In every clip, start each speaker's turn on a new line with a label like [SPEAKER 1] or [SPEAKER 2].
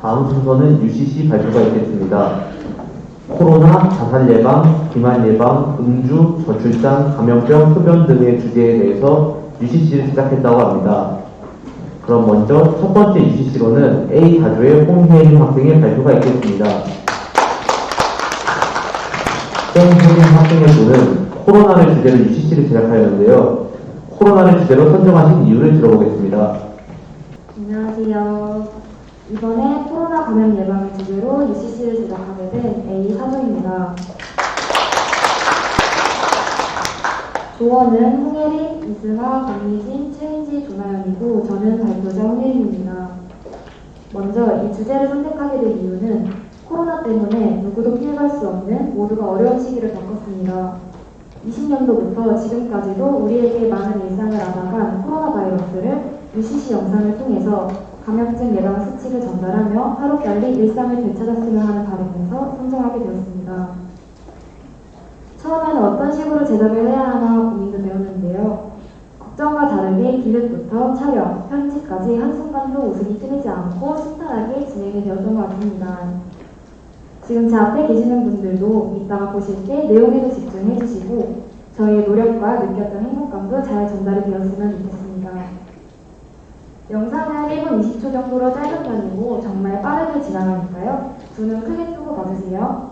[SPEAKER 1] 다음 순서는 UCC 발표가 있겠습니다. 코로나, 자살 예방, 비만 예방, 음주, 저출산, 감염병, 흡연 등의 주제에 대해서 UCC를 제작했다고 합니다. 그럼 먼저 첫 번째 UCC로는 A4조의 홍혜인 학생의 발표가 있겠습니다. 홍혜인 학생의 조는 코로나를 주제로 UCC를 제작하였는데요. 코로나를 주제로 선정하신 이유를 들어보겠습니다.
[SPEAKER 2] 안녕하세요. 이번에 코로나 감염 예방을 주제로 UCC를 제작하게 된 A4조입니다. 조원은 홍예린, 이승아, 권미진, 최은지, 조나연이고 저는 발표자 홍예린입니다. 먼저 이 주제를 선택하게 된 이유는 코로나 때문에 누구도 피해갈 수 없는 모두가 어려운 시기를 겪었습니다. 20년도부터 지금까지도 우리에게 많은 일상을 앗아간 코로나 바이러스를 UCC 영상을 통해서 감염증 예방 수칙을 전달하며 하루빨리 일상을 되찾았으면 하는 바람에서 선정하게 되었습니다. 처음에는 어떤 식으로 제작을 해야 하나 고민도 되었는데요. 걱정과 다르게 기획부터 촬영, 편집까지 한순간도 웃음이 끊이지 않고 순탄하게 진행이 되었던 것 같습니다. 지금 제 앞에 계시는 분들도 이따가 보실 때 내용에도 집중해 주시고 저희의 노력과 느꼈던 행복감도 잘 전달이 되었으면 좋겠습니다. 영상은 1분 20초 정도로 짧은 편이고 정말 빠르게 진행하니까요. 두 눈 크게 뜨고 봐주세요.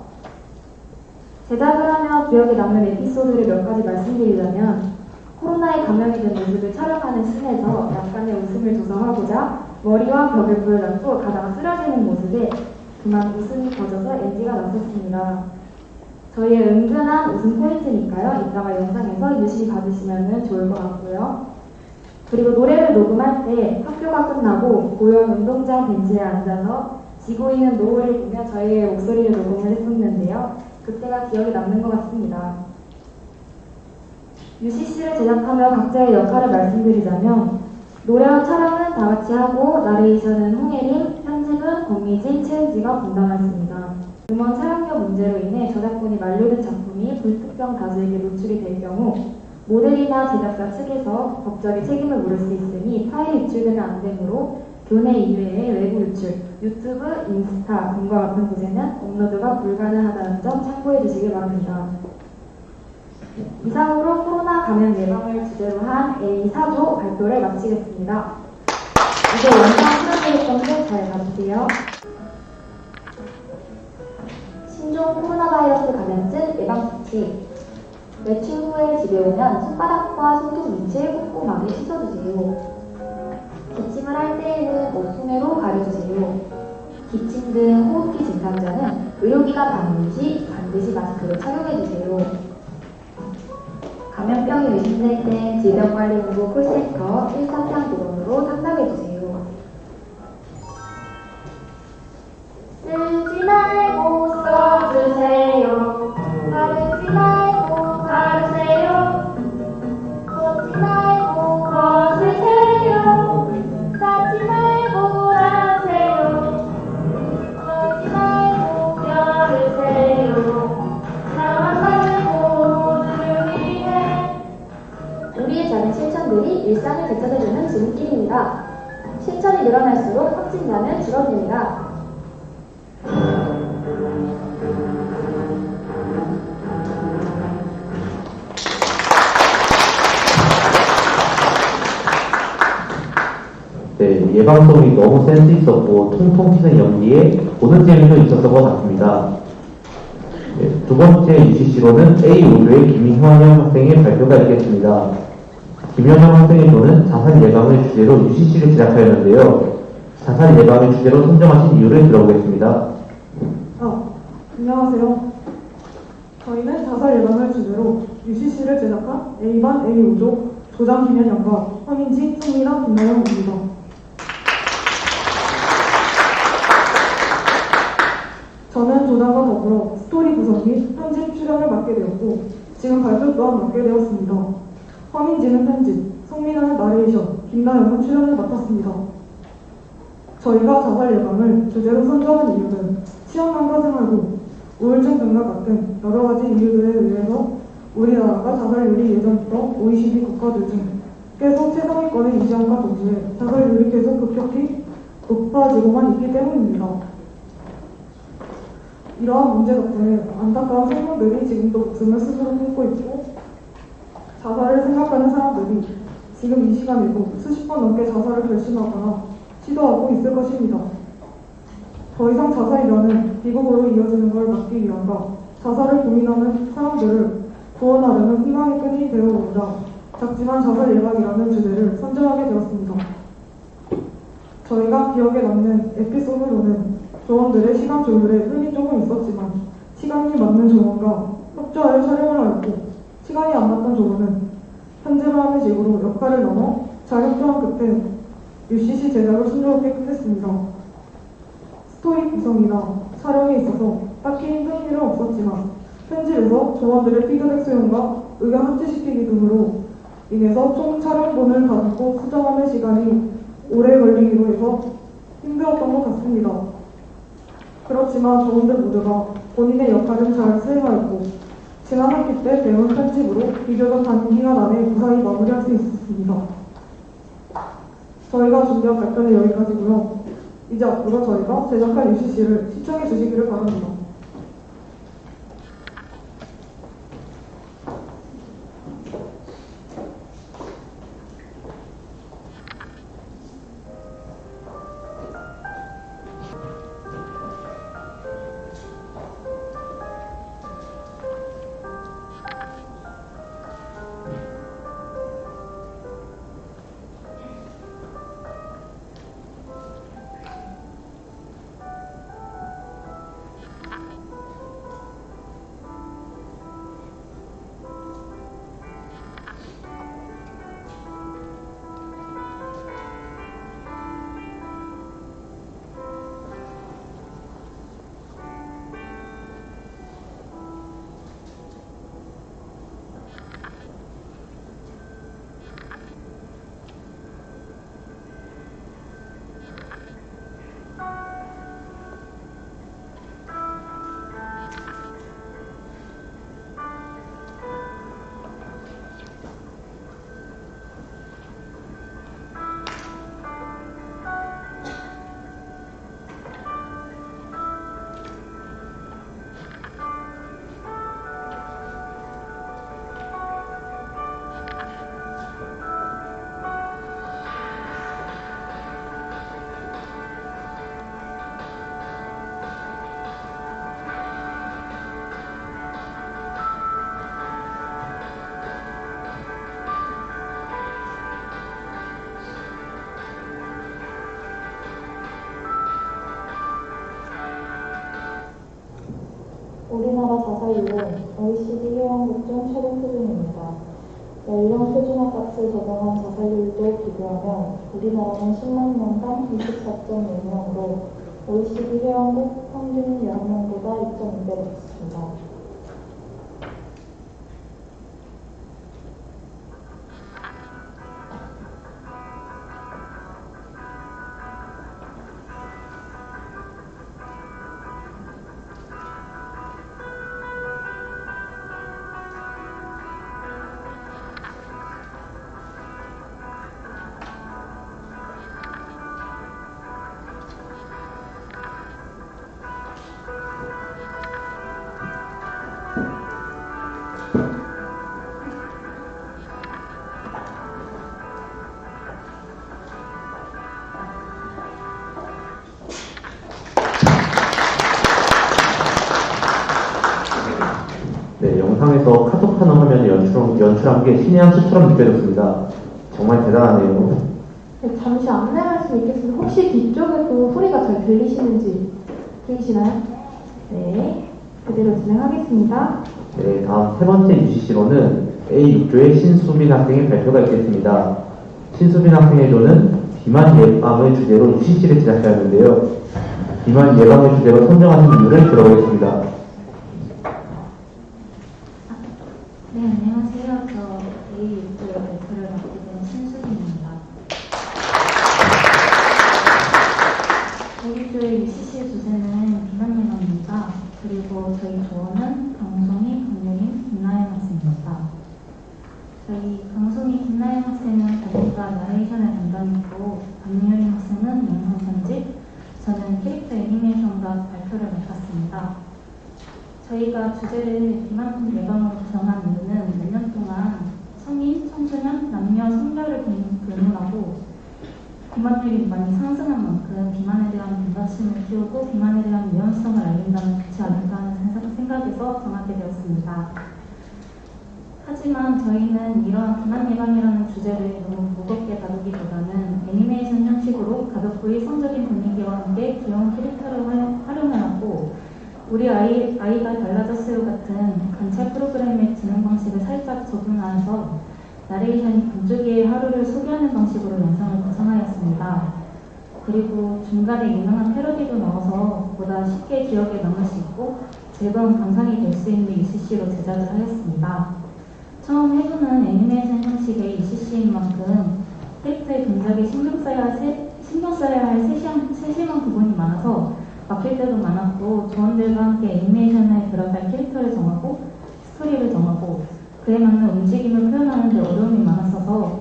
[SPEAKER 2] 제작을 하며 기억에 남는 에피소드를 몇 가지 말씀드리자면 코로나에 감염이 된 모습을 촬영하는 씬에서 약간의 웃음을 조성하고자 머리와 벽을 부여잡고 가다가 쓰러지는 모습에 그만 웃음이 터져서 NG가 났었습니다. 저희의 은근한 웃음 포인트니까요. 이따가 영상에서 유심히 봐주시면 좋을 것 같고요. 그리고 노래를 녹음할 때 학교가 끝나고 고용 운동장 벤치에 앉아서 지고 있는 노을을 보며 저희의 목소리를 녹음을 했었는데요. 그때가 기억에 남는 것 같습니다. UCC를 제작하며 각자의 역할을 말씀드리자면 노래와 촬영은 다 같이 하고 나레이션은 홍예린, 편집은 권미진, 최은지가 분담했습니다. 음원 사용료 문제로 인해 저작권이 만료된 작품이 불특정 다수에게 노출이 될 경우 모델이나 제작사 측에서 법적인 책임을 물을 수 있으니 파일 유출되면 안 되므로 교내 이외의 외부 유출, 유튜브, 인스타 등과 같은 곳에는 업로드가 불가능하다는 점 참고해 주시기 바랍니다. 이상으로 코로나 감염 예방을 주제로 한 A4조 발표를 마치겠습니다. 이제 영상 풀어드릴 건데 잘 봐주세요. 신종 코로나 바이러스 감염증 예방 수칙. 외출 후에 집에 오면 손바닥과 손톱 밑을 꼼꼼하게 씻어주세요. 기침을 할 때에는 옷 소매로 가려주세요. 기침 등 호흡기 증상자는 의료기관 방문 시 반드시 마스크를 착용해주세요. 감염병이 의심될 땐 질병관리본부 콜센터 143보건으로 상담해주세요. 쓰지 말고 써주세요. 바르지 말고 바르세요. 걷지 말고 걸으세요. 싸지 말고 라세요. 걸지 말고 열으세요. 나만 말고 모두를 위해. 우리의 작은 실천들이 일상을 되찾아주는 지름길입니다. 실천이 늘어날수록 확진자는 줄어듭니다.
[SPEAKER 1] 네, 예방성이 너무 센스 있었고 통통 튀는 연기에 보는 재미도 있었던 것 같습니다. 네, 두 번째 UCC로는 A5조의 김현영 학생의 발표가 있겠습니다. 김현영 학생의 조는 자살 예방을 주제로 UCC를 제작하였는데요. 자살 예방을 주제로 선정하신 이유를 들어보겠습니다.
[SPEAKER 3] 안녕하세요. 저희는 자살 예방을 주제로 UCC를 제작한 A반 A5조 조장 김현영과 허민지, 송미나, 김나영입니다. 저는 조장과 더불어 스토리 구성 및 편집 출연을 맡게 되었고 지금 발표 또한 맡게 되었습니다. 허민지는 편집, 송미나는 나레이션, 김나영은 출연을 맡았습니다. 저희가 자살 예방을 주제로 선정한 이유는 치연망과 생활고, 우울증 등과 같은 여러 가지 이유들에 의해서 우리나라가 자살률이 예전부터 OECD 국가들 중 계속 최상위권에 유지함과 동시에 자살률이 계속 급격히 높아지고만 있기 때문입니다. 이러한 문제 덕분에 안타까운 생명들이 지금도 목숨을 스스로 끊고 있고 자살을 생각하는 사람들이 지금 이 시간에도 수십 번 넘게 자살을 결심하거나 시도하고 있을 것입니다. 더 이상 자살이라는 비극으로 이어지는 걸 막기 위함과 자살을 고민하는 사람들을 구원하려는 희망의 끈이 되어오자 작지만 자살 예방이라는 주제를 선정하게 되었습니다. 저희가 기억에 남는 에피소드로는 조원들의 시간 조율에 흔히 조금 있었지만 시간이 맞는 조원과 협조하여 촬영을 하였고 시간이 안 맞던 조원은 편집을 하는 식으로 역할을 나눠 잘 협조한 끝에 UCC 제작을 순조롭게 끝냈습니다. 스토리 구성이나 촬영에 있어서 딱히 힘든 일은 없었지만 편집에서 조원들의 피드백 수용과 의견 합치시키기 등으로 인해서 총 촬영본을 다듬고 수정하는 시간이 오래 걸리기로 해서 힘들었던 것 같습니다. 그렇지만 조원들 모두가 본인의 역할은 잘 수행하였고 지난 학기 때 배운 편집으로 비교적 단기간 안에 무사히 마무리할 수 있었습니다. 저희가 준비한 발표는 여기까지고요. 이제 앞으로 저희가 제작할 UCC를 시청해 주시기를 바랍니다.
[SPEAKER 4] 우리나라 자살률은 OECD 회원국 중 최고 수준입니다. 연령 표준화 값을 적용한 자살률도 비교하면 우리나라는 10만 명당 24.6명으로 OECD 회원국 평균 10명보다 2.2배 높습니다.
[SPEAKER 1] 네, 영상에서 카톡하는 화면을 연출한 게 신의 한 수처럼 느껴졌습니다. 정말 대단하네요.
[SPEAKER 2] 네, 잠시 안내 말씀 있겠습니다. 혹시 뒤쪽에도 소리가 잘 들리시나요? 네, 그대로 진행하겠습니다.
[SPEAKER 1] 네, 다음 세 번째 UCC로는 A6조의 신수빈 학생의 발표가 있겠습니다. 신수빈 학생의 조는 비만 예방을 주제로 UCC를 제작하였는데요. 비만 예방을 주제로 선정하신 이유를 들어보겠습니다.
[SPEAKER 5] 네, 안녕하세요. 저 A6조의 발표를 맡게 된 신수빈입니다. A6조의 UCC의 주제는 비만 예방입니다. 그리고 저희 조원은 강송이, 강유림, 김나영 학생입니다. 저희 강송이, 김나영 학생은 발표과 나레이션을 담당했고 강유림 학생은 영상 편집, 저는 캐릭터 애니메이션과 발표를 맡았습니다. 저희가 주제를 비만큼 예방으로 정한 이유는 몇 년 동안 성인, 청소년, 남녀, 성별을 불문하고 비만율이 많이 상승한 만큼 비만에 대한 경각심을 키우고 비만에 대한 위험성을 알린다면 좋지 않을까 하는 생각에서 정하게 되었습니다. 하지만 저희는 이러한 비만 예방이라는 주제를 너무 무겁게 다루기보다는 애니메이션 형식으로 가볍고 일상적인 분위기와 함께 귀여운 캐릭터를 활용해왔고 우리 아이가 달라졌어요 같은 관찰 프로그램의 진행 방식을 살짝 적용하여서 나레이션이 금쪽이의 하루를 소개하는 방식으로 영상을 구성하였습니다. 그리고 중간에 유명한 패러디도 넣어서 보다 쉽게 기억에 남을 수 있고 즐거운 감상이 될 수 있는 UCC로 제작을 하였습니다. 처음 해보는 애니메이션 형식의 UCC인 만큼 캐릭터의 동작에 신경 써야 할 세심한 부분이 많아서 막힐 때도 많았고 조원들과 함께 애니메이션에 들어갈 캐릭터를 정하고 스토리를 정하고 그에 맞는 움직임을 표현하는 데 어려움이 많았어서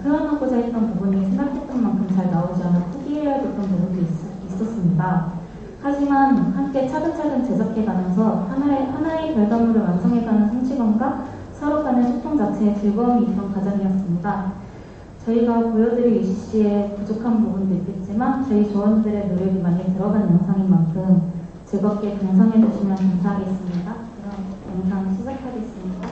[SPEAKER 5] 표현하고자 했던 부분이 생각했던 만큼 잘 나오지 않아 포기해야 됐던 부분도 있었습니다. 하지만 함께 차근차근 제작해가면서 하나의 결과물을 완성해가는 성취감과 서로 간의 소통 자체에 즐거움이 있던 과정이었습니다. 저희가 보여드릴 UCC에 부족한 부분도 있겠지만 저희 조원들의 노력이 많이 들어간 영상인 만큼 즐겁게 감상해 주시면 감사하겠습니다. 그럼 영상 시작하겠습니다.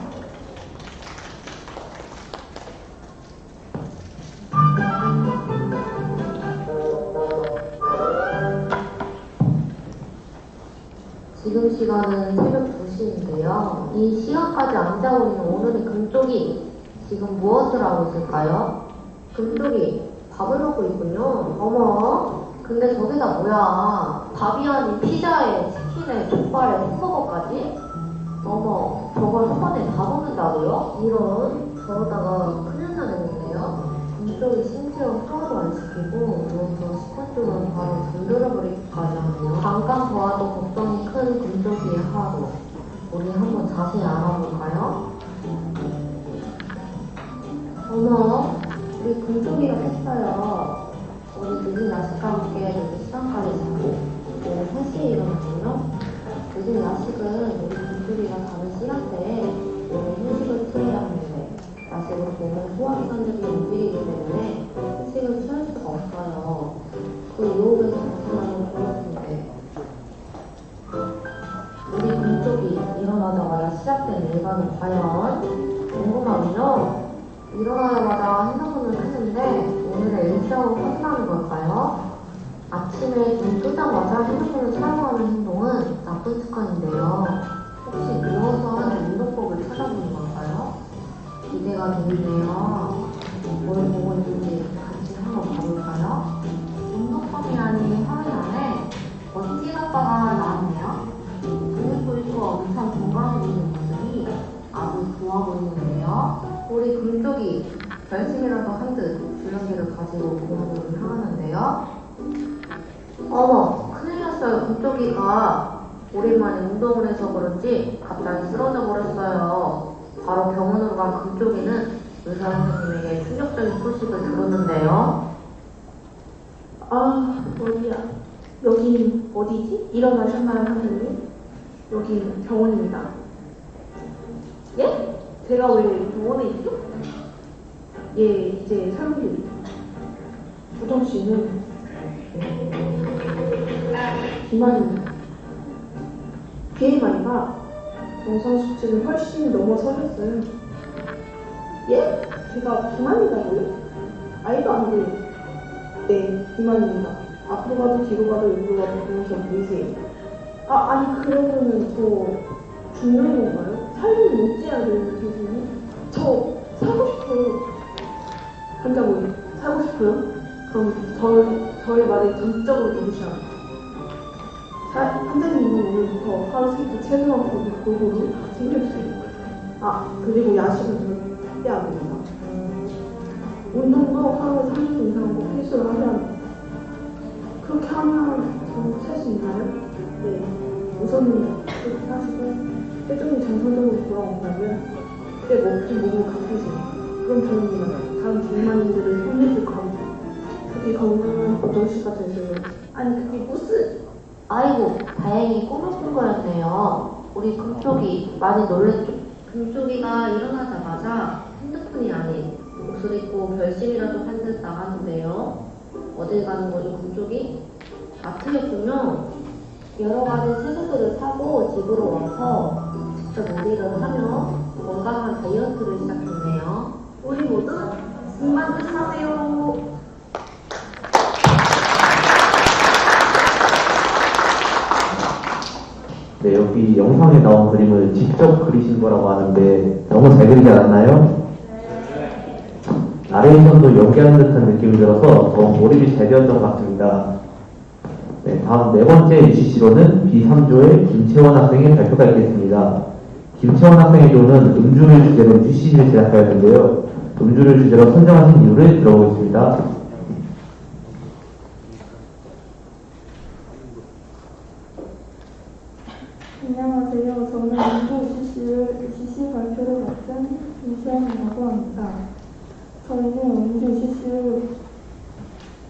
[SPEAKER 6] 지금 시간은 새벽 2시인데요. 이 시간까지 안 자고 있는 오늘의 금쪽이 지금 무엇을 하고 있을까요? 금쪽이 밥을 먹고 있군요. 어머, 근데 저게 다 뭐야? 밥이 아닌 피자에 치킨에 족발에 햄버거까지? 어머, 저걸 한 번에 다 먹는다고요? 이런, 저러다가 큰일 나겠네요. 금쪽이 심지어 하나도 안 시키고 누워서 10분 동안 바로 잠들어버리기까지 하네요. 잠깐 보아도 걱정이 큰 금쪽이의 하루. 우리 한번 자세히 알아볼까요? 어머, 우리 금쪽이가 했어요. 우리 늦은 야식과 함께 늦은 시간까지 자고 오늘 3시에 일어났군요. 늦은 야식은 우리 금쪽이가 자는 시간대에 오늘 휴식을 취해야 하는데 야식으로 몸은 소화기관들이 움직이기 때문에 휴식을 취할 수가 없어요. 그 유혹에서 벗어나는 그렇던데 우리 금쪽이 일어나자마자 시작된 일과는 과연? 궁금하군요. 일어나자마자 핸드폰을 켰는데 오늘의 일정을 확인하는 걸까요? 아침에 눈 뜨자마자 핸드폰을 사용하는 행동은 나쁜 습관인데요. 혹시 누워서 하는 운동법을 찾아보는 걸까요? 기대가 되네요. 뭘 보고 있는지 같이 한번 봐볼까요? 운동법이라니 화면 안에 멋진 아빠가 나왔네요. 근육도 있고 엄청 건강해 보이는 모습이 아주 좋아 보이는데요. 우리 금쪽이 결심이라도 한 듯 줄넘기를 가지고 공원으로 향하는데요. 어머, 큰일 났어요. 금쪽이가 오랜만에 운동을 해서 그런지 갑자기 쓰러져 버렸어요. 바로 병원으로 간 금쪽이는 의사 선생님에게 충격적인 소식을 들었는데요.
[SPEAKER 7] 아, 어디야? 여기 어디지? 일어나셨나요, 선생님? 여기 병원입니다. 예? 제가 왜 병원에 있죠? 예, 이제 사람들이. 부정 씨는 비만입니다. BMI가 정상 수치를 훨씬 넘어서셨어요. 예? 제가 비만이라고요? 말도 안 돼요. 네, 비만입니다. 앞으로 가도 뒤로 가도 옆으로 가도 보면서 보이세요. 아니 그러면은 저 죽는 건가요? 살림 못 찌야 되는 교수님? 저 사고 싶어요. 환자분이 사고 싶어요? 그럼 저의 말에 전적으로 들으셔야 합니다. 환자님은 오늘부터 하루 3끼 체중하고 골고루 다 챙겨주세요. 그리고 야식은 절대 안 됩니다. 운동도 하루에 30분 이상 꼭 필수로 하셔야 합니다. 그렇게 하면 저는 살 수 있나요? 네. 우선은 그렇게 하시고 체중이 정상적으로 돌아온다면 그때 먹긴 몸을 갚으세요. 그럼 저는 다른 비만인들을 혼내줄 겁니다. 그게 건강한 보정시가 되세요. 아니 그게 무슨
[SPEAKER 6] 아이고, 다행히 꿈을 꾼 거였네요. 우리 금쪽이 많이 놀랬죠? 금쪽이가 일어나자마자 핸드폰이 아닌 옷을 입고 별심이라도 한 듯 나가는데요. 어딜 가는 거죠, 금쪽이? 마트였군요. 여러 가지 채소들을 사고 집으로 와서 직접 요리를 하며 건강한 다이어트를 시작했네요.
[SPEAKER 7] 우리 모두 승만 조심하세요.
[SPEAKER 1] 네, 여기 영상에 나온 그림을 직접 그리신 거라고 하는데 너무 잘 그리지 않았나요? 나레이션도 연기하는 듯한 느낌이 들어서 더 몰입이 잘 되었던 것 같습니다. 네, 다음 네 번째 UCC로는 B3조의 김채원 학생의 발표가 있겠습니다. 김채원 학생의 조는 음주를 주제로 UCC를 제작하였는데요. 음주를 주제로 선정하신 이유를 들어보겠습니다.
[SPEAKER 3] 안녕하세요. 저는 UCC 발표를 맡은 김수현이라고 합니다.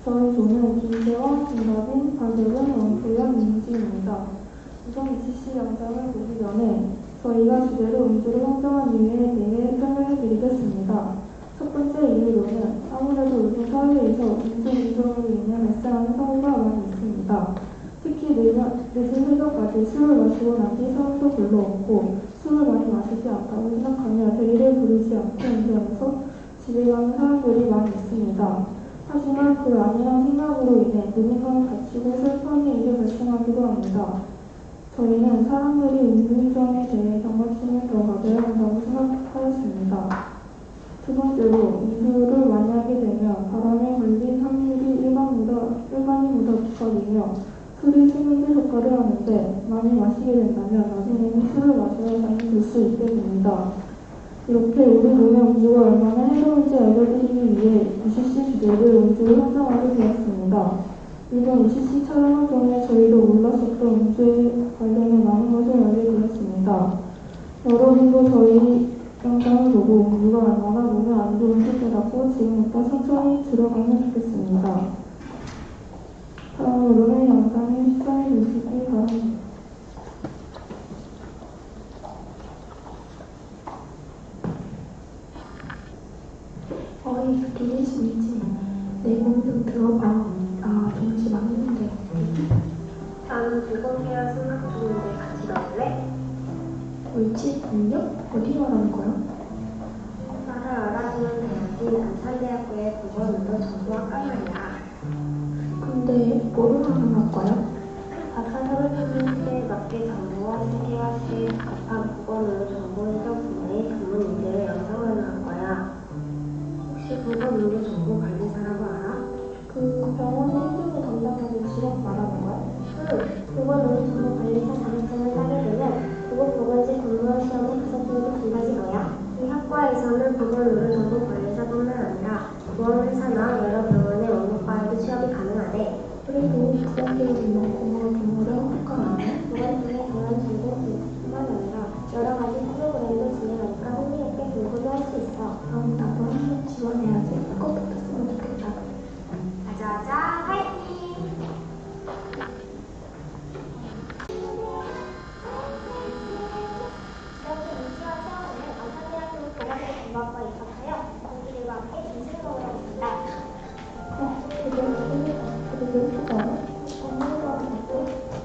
[SPEAKER 3] 저희 조는 김재원, 김다빈, 박예은, 원태현, 민지입니다. 우선 UCC 영상을 보기 전에 저희가 주제로 음주를 선정한 이유에 대해 설명해 드리겠습니다. 첫 번째 이유로는 아무래도 요즘 사회에서 음주 운동으로 인해 발생하는 사고가 많이 있습니다. 특히 늦은 새벽까지 술을 마시고 난 뒤 사람도 별로 없고 술을 많이 마시지 않다고 생각하며 대리를 부르지 않고 운전해서 집에 가는 사람들이 많이 있습니다. 하지만 그 아니란 생각으로 인해 누군가는 다치고 슬픈 일이 발생하기도 합니다. 저희는 사람들이 음주운전에 대해 경각심을 더 가져야 한다고 생각하였습니다. 두 번째로, 음주를 많이 하게 되면 바람에 걸린 확률이 일반인보다 높아지며 술이 수면제 효과를 하는데 많이 마시게 된다면 나중에는 술을 마셔야 잠이 들 수 있게 됩니다. 이렇게 우리 몸의 음주가 얼마나 해로운지 알려드리기 위해 UCC 주제를 음주를 선정하게 되었습니다. 이번 UCC 촬영을 통해 저희도 몰랐었던 음주에 관련해 많은 것을 알게 되었습니다. 여러분도 저희 영상을 보고 음주가 얼마나 몸에 안 좋은지 깨닫고 지금부터 천천히 들어가면 좋겠습니다. 다음으로는 영상을 시청해 주시기 바랍니다.
[SPEAKER 8] 어이, 김혜진이지. 내 몸 좀 들어봐. 아, 정시 맞는데.
[SPEAKER 6] 나는 불공개할 생각 중인데 같이 나올래?
[SPEAKER 8] 옳지? 능력? 어디 말하는 거야?
[SPEAKER 6] 나를 알아주는 대학인 안산대학교의 국어문도 전공학과 말이야.
[SPEAKER 8] 근데 뭐를 하는 학과야?
[SPEAKER 6] 박사학을 펴는 시대에 맞게 정보와 세계와 시대에 적합한 국어문로 정보인적 분야의 전문 인재를 양성하는 학과야. 혹시 국어문로 정보 관리사라고 알아?
[SPEAKER 8] 그 병원의 행정을 담당하는 직업 말하는 거야?
[SPEAKER 9] 국어문로 정보 관리사 자격증을 따게 되면 국어보건시 공무원 시험의 가산점도 분가지 거야. 이 학과에서는 국어문로 정보 관리사뿐만 아니라 보험회사나 여러 병원의 원무과에도 취업이 가능하대.
[SPEAKER 8] 그래도 그런 게 있는 공무원 근무를 학과 아니야?
[SPEAKER 9] 보건 등의 다양한 전공뿐만 아니라 여러 가지 프로그램도 진행하니까 흥미롭게 공부도 할 수 있어.
[SPEAKER 8] 그럼 나도 한번 지원해야지. 꼭 붙었으면 좋겠다.
[SPEAKER 9] 아자아자 화이팅! 이렇게 민지와 세원은 안산대학교 보건의공학과에 입학하여 동기들과 함께 점심을 먹으러 갔습니다.
[SPEAKER 8] 되게 예쁘다. 업무가 어때?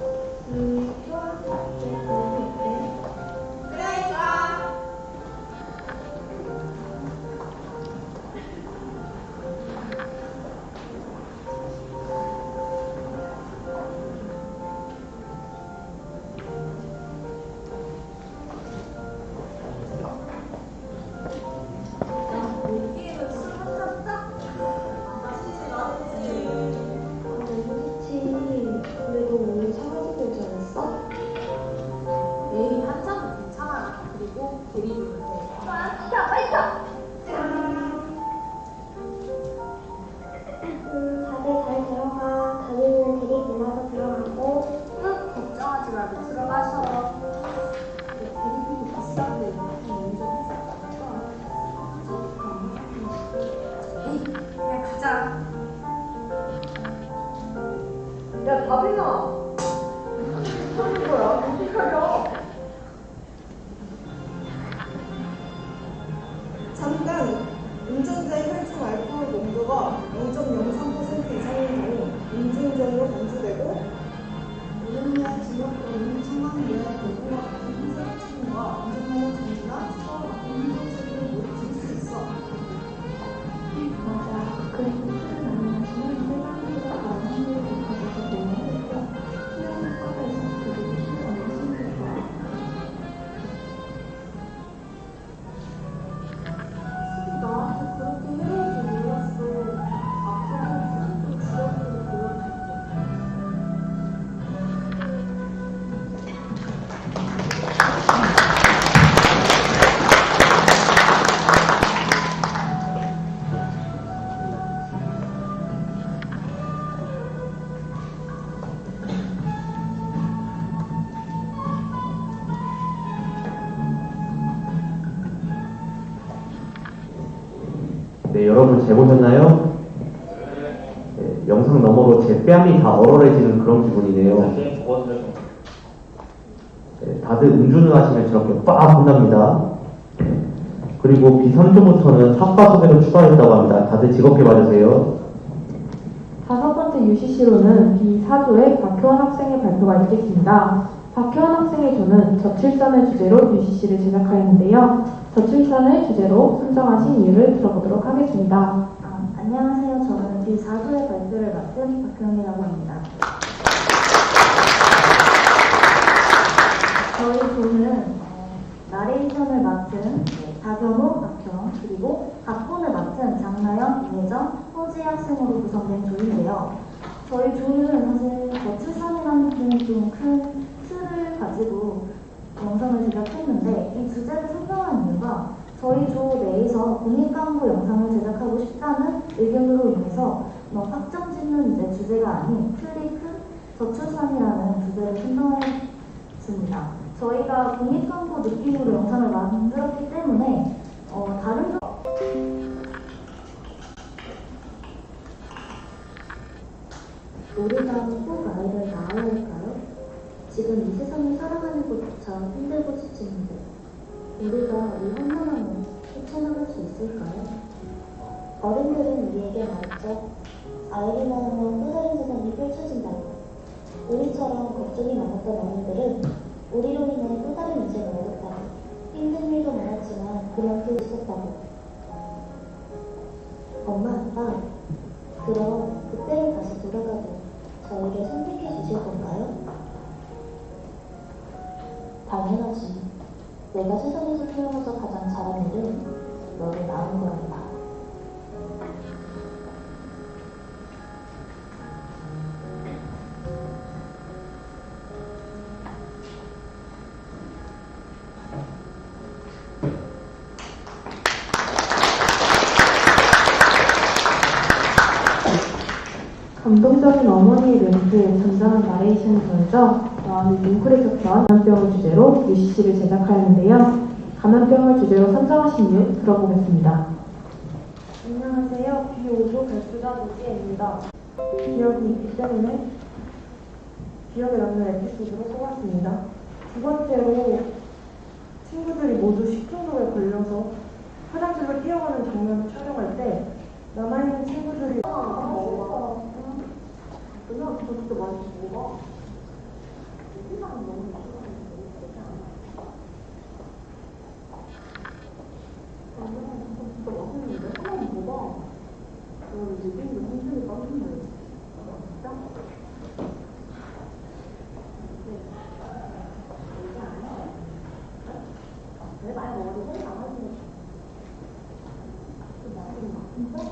[SPEAKER 7] 야, 다빈아! 무슨 하는 거야? 정신 차려!
[SPEAKER 3] 잠깐! 운전자의 혈중 알코올 농도가 0.03% 이상인 경우 음주운전으로 간주되고
[SPEAKER 8] 무능력, 지역거리, 청강기의 대부와 같은 행사의 책임과 운전면허 정지나 처벌 같은 행정처리를 모두 줄수 있어. 맞아. 그리고 술을 많이 마시면 일반인보다 나은 확률이 높아져서 보험했고 수영 효과가 있어서 그들이 술을 안 마시는 게 좋아.
[SPEAKER 9] 나한테 그렇게 해놓을 줄 몰랐어. 앞으로 술도 지역으로 불러줄게.
[SPEAKER 1] 네, 여러분 잘 보셨나요? 네, 영상 너머로 제 뺨이 다 얼얼해지는 그런 기분이네요. 네, 다들 음주는 하시면 저렇게 빡 혼납니다. 네, 그리고 B3조부터는 학과 소개도 추가했다고 합니다. 다들 즐겁게 봐주세요.
[SPEAKER 2] 다섯 번째 UCC로는 B4조의 박효원 학생의 발표가 있겠습니다. 박효원 학생의 조는 저출산을 주제로 UCC를 제작하였는데요. 저출산을 주제로 선정하신 이유를 들어보도록 하겠습니다.
[SPEAKER 4] 안녕하세요. 저는 B4조의 발표를 맡은 박효영이라고 합니다. 저희 조는 나레이션을 맡은 박연호, 박현, 그리고 각본을 맡은 장나연, 이혜정, 허지 학생으로 구성된 조인데요. 저희 조는 사실 저출산이라는 좀 큰 틀을 가지고 영상을 제작했는데 이 주제를 선정한 이유가 저희 조 내에서 공익광고 영상을 제작하고 싶다는 의견으로 인해서 확정 짓는 이제 주제가 아닌 틀이 큰 저출산이라는 주제를 선정했습니다. 저희가 공익광고 느낌으로 영상을 만들었기 때문에 다른
[SPEAKER 9] 우리가 꼭 아이를 낳아야 할까요? 지금 이 세상을 살아가는 것조차 힘들고 지치는데 우리가 이 험난함을 헤쳐나갈 수 있을까요? 어른들은 우리에게 말했죠. 아이를 낳으면 또 다른 세상이 펼쳐진다고. 우리처럼 걱정이 많았던 어른들은 우리로 인해 또 다른 인생을 얻었다고. 힘든 일도 많았지만 그만큼 있었다고. 엄마, 아빠, 그럼 그때로 다시 돌아가도 저희를 선택해 주실 건가요? 당연하지. 내가 세상에서 태어나서 가장 잘한 일은 너를 낳은 거란다.
[SPEAKER 2] 감동적인 어머니의 멘트에 잔잔한 나레이션이 더해져 나오는 뭉클에서 표한 감염병을 주제로 UCC를 제작하였는데요. 감염병을 주제로 선정하신 이유 들어보겠습니다.
[SPEAKER 3] 안녕하세요. B5조 발주자 노지혜입니다. 기억이 있기 때문에 기억에 남는 에피소드로 뽑았습니다. 두 번째로 친구들이 모두 식중독에 걸려서 화장실로 뛰어가는 장면을 촬영할 때 남아있는 친구들이 그냥 진짜 많이 먹어. 진짜 맛있는데? 한번 먹어봐. 이거 느낌도 굉장히 맛있는데. 진짜? 왜 많이 먹어도 소리 안 하시는 진짜? 2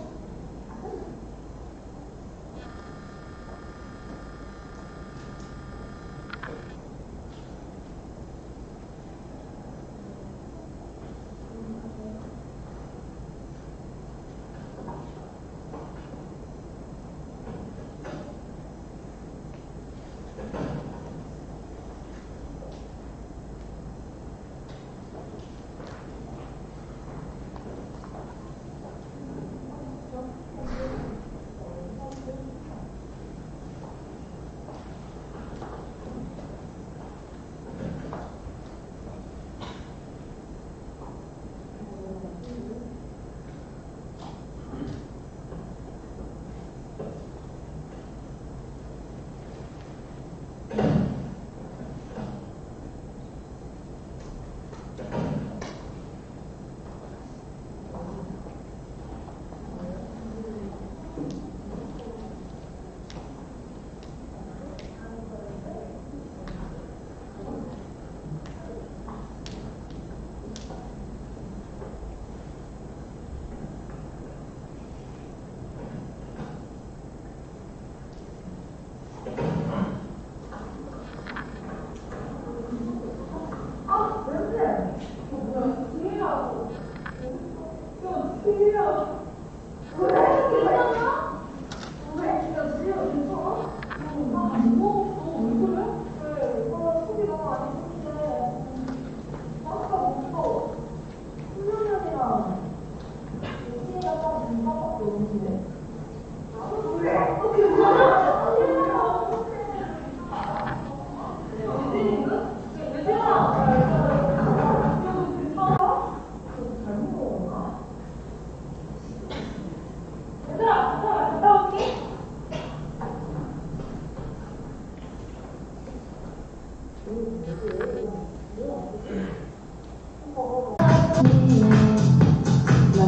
[SPEAKER 9] 난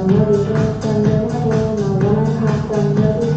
[SPEAKER 9] 여기서 짠짠하고 너무나 갔던 여기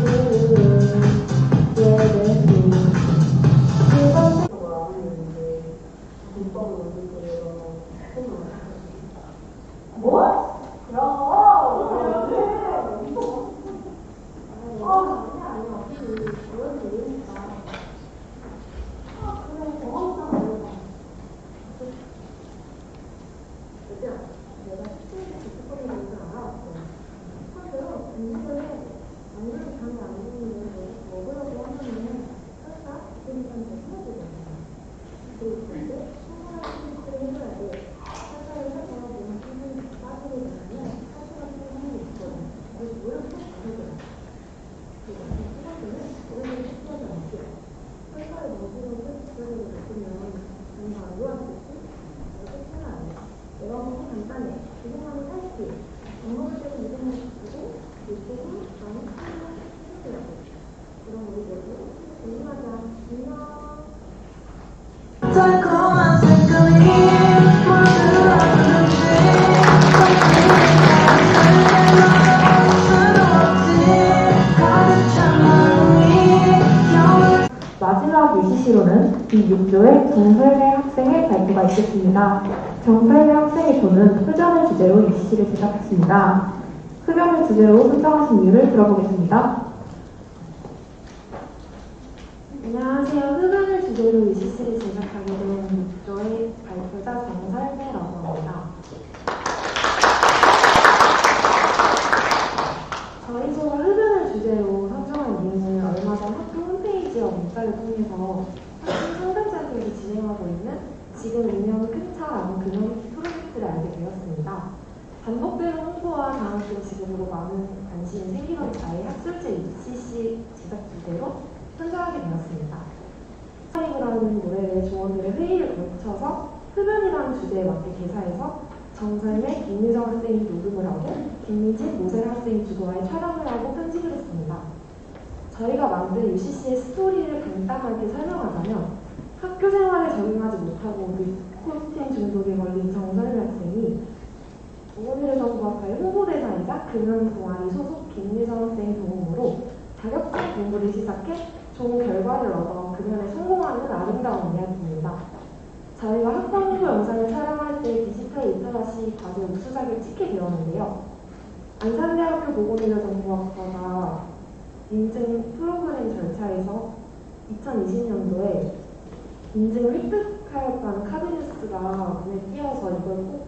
[SPEAKER 10] 달콤한 색깔이
[SPEAKER 2] 마지막 UCC로는 이6조의 정설배 학생의 발표가 있겠습니다. 정설배 학생의 조는 흡연을 주제로 UCC를 제작했습니다. 흡연을 주제로 선정하신 이유를 들어보겠습니다.
[SPEAKER 11] 안녕하세요. 흡연을 주제로 UCC를 제작하게 된 6조의 발표자 정설배라고 합니다. 저희 조가 흡연을 주제로 선정한 이유는 얼마 전 학교 홈페이지와 문자를 통해서 학교 상담센터에서 진행하고 있는 지금 운영 큰차라는 금연 프로젝트를 알게 되었습니다. 반복되는 홍보와 다양성 지급으로 많은 관심이 생기던 차에 학술제 UCC 제작 주제로 선정하게 되었습니다. 라는 노래의 조원들의 회의를 거쳐서 흡연이라는 주제에 맞게 개사해서 정설매, 김유정 학생이 녹음을 하고 김미진, 모세 학생이 주도하여 촬영을 하고 편집을 했습니다. 저희가 만든 UCC의 스토리를 간단하게 설명하자면 학교 생활에 적응하지 못하고 니코틴 중독에 걸린 정설매 학생이 오늘의 정보학과의 홍보대사이자 금연 동아리 소속 김유정 학생의 도움으로 자격증 공부를 시작해 좋은 결과를 얻어 금연에 성공하는 아름다운 이야기입니다. 저희가 학과 홍보 영상을 촬영할 때 디지털 리터러시 과제 우수작을 찍게 되었는데요. 안산대학교 보건의료정보학과가 인증 프로그램 절차에서 2020년도에 인증을 획득하였다는 카드뉴스가 눈에 띄어서 이걸 꼭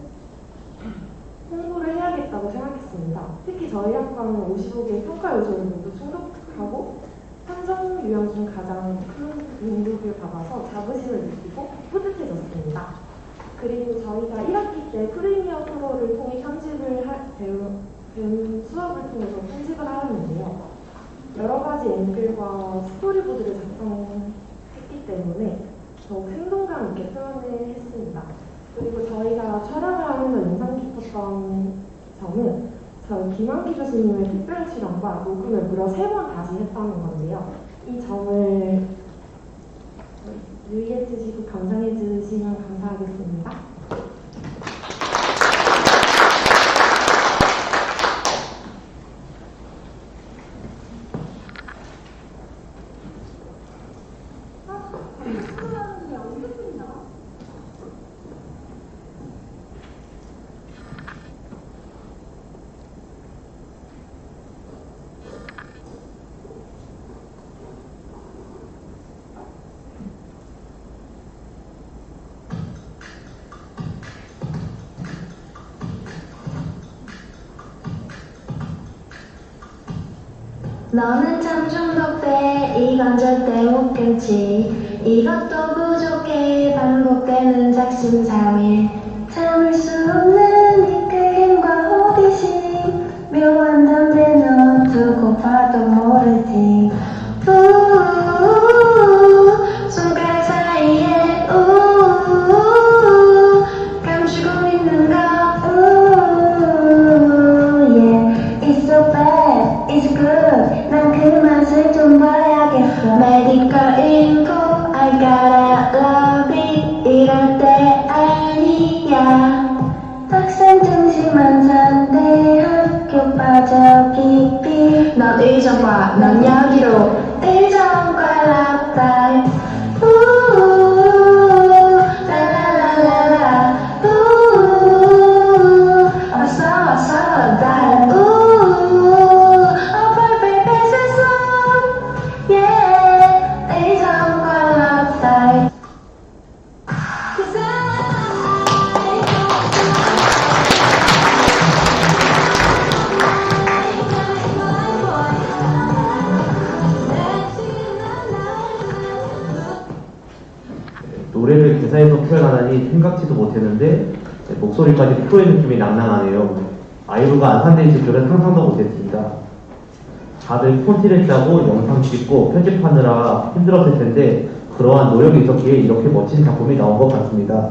[SPEAKER 11] 홍보를 해야겠다고 생각했습니다. 특히 저희 학과는 55개의 평가 요소를 모두 충족하고 선정 유형 중 가장 큰 인국을 받아서 자부심을 느끼고 뿌듯해졌습니다. 그리고 저희가 1학기 때 프리미어 프로를 통해 배운 수업을 통해서 편집을 하였는데요. 여러 가지 앵글과 스토리보드를 작성했기 때문에 더욱 생동감 있게 표현을 했습니다. 그리고 저희가 촬영을 하면서 인상 깊었던 점은 저희 김한기 교수님의 특별 출연과 녹음을 무려 3번 다시 했다는 건데요. 이 점을 유의해 주시고 감상해 주시면 감사하겠습니다.
[SPEAKER 9] 너는 참 중독돼 이건 절대 못 끊지 이것도 부족해 반복되는 작심삼일 참을 수 없는 이끌림과 호기심 묘한 덤에 너 두고 봐도 모르지 손가락 사이에 감추고 있는 거 yeah it's so bad it's good 난 그 맛을 좀 봐야겠어 Medical info I gotta love it
[SPEAKER 10] 이럴 때 아니야. 학생 중심한 상대 학교 빠져 깊이. 넌 의정과 넌 여기로. 의정과 랍달. 라라라라라. 어서 어서 달. perfect pieces of yeah. 의정과 랍달.
[SPEAKER 1] 노래를 대사에서 표현하다니 생각지도 못했는데 목소리까지 프로의 느낌이 낭낭하네요. 아이브가 안산대 있을 줄은 상상도 못했습니다. 다들 폰티를 짜고 영상 찍고 편집하느라 힘들었을 텐데 그러한 노력이 있었기에 이렇게 멋진 작품이 나온 것 같습니다.